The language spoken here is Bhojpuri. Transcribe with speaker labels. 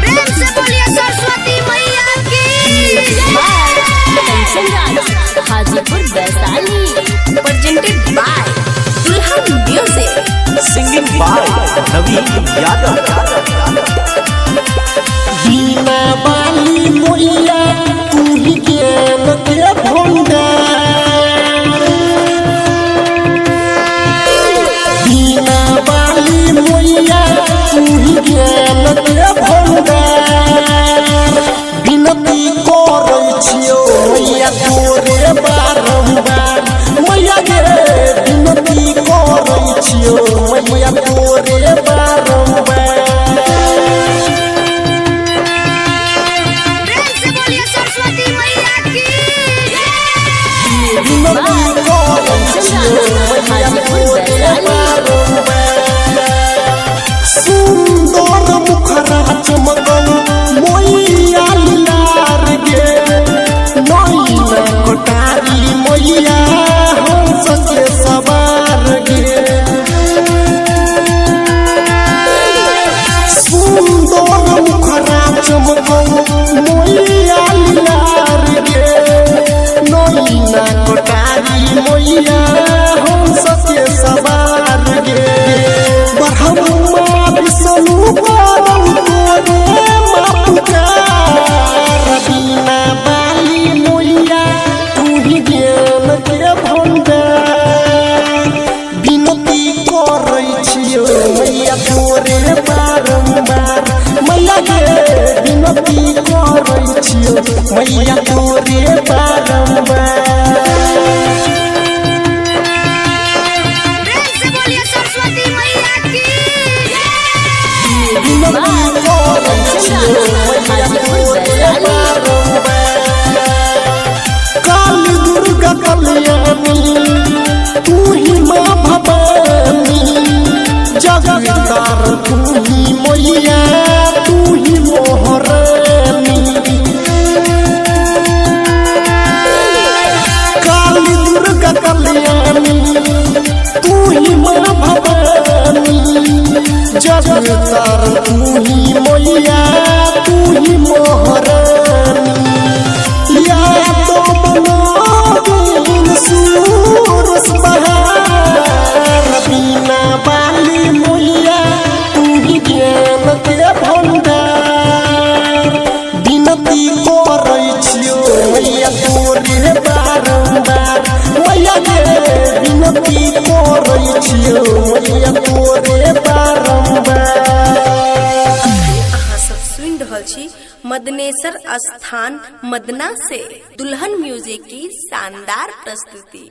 Speaker 1: प्रेम से बोलिए सरस्वती मैया की।
Speaker 2: हाजीपुर वैशाली
Speaker 1: प्रेजेंटेड बाय दुल्हन म्यूजिक।
Speaker 3: सिंगिंग बाय नवीन यादव।
Speaker 4: बीना बाली मोइया तू ही ज्ञान के भंडार। बीना बाली मोइया तू ही ज्ञान के भंडार। विनती करै छियो मैया तोरे बारंबार। मैया गे विनती करै छियो मैया तोरे बारंबार।
Speaker 1: प्रेम से बोलिए सरस्वती मैया की।
Speaker 4: सुंदर मुखरा चमकल मोइया लार गे। नैना कोटारी मोइया हंस के सवार गे। सुंदर मुखरा चमकल मोइया लार गे। नैना कोटारी मोइया हंस के सवार गे। ब्रह्मा विष्णु परम तोरे मापुकार। बीना बाली मोइया तू ही ज्ञान के भंडार। विनती करै छियो मैया तोरे बारंबार। मैया गे विनती करै छियो मैया तोरे बारंबार।
Speaker 1: प्रेम से बोलिए सरस्वती मैया की।
Speaker 4: काली दुर्गा कल्याणी तू ही माँ भवानी। जगतार तू ही मैया तू ही मोहरानी। काली दुर्गा कल्याणी तू ही माँ भवानी। जगतार तू ही मैया तू ही मोहरानी। या तो मनोरंजन सूरज बहार। बीना बाली मोइया तू ही ज्ञान के भंडार। विनती करै छियो मैया तोरे बारंबार। मैया गे विनती करै छियो मैया तोरे बारंबार।
Speaker 1: अहाँ सब सुनि रहल छी मदनेश्वर स्थान मदना से दुल्हन म्यूजिक की शानदार प्रस्तुति।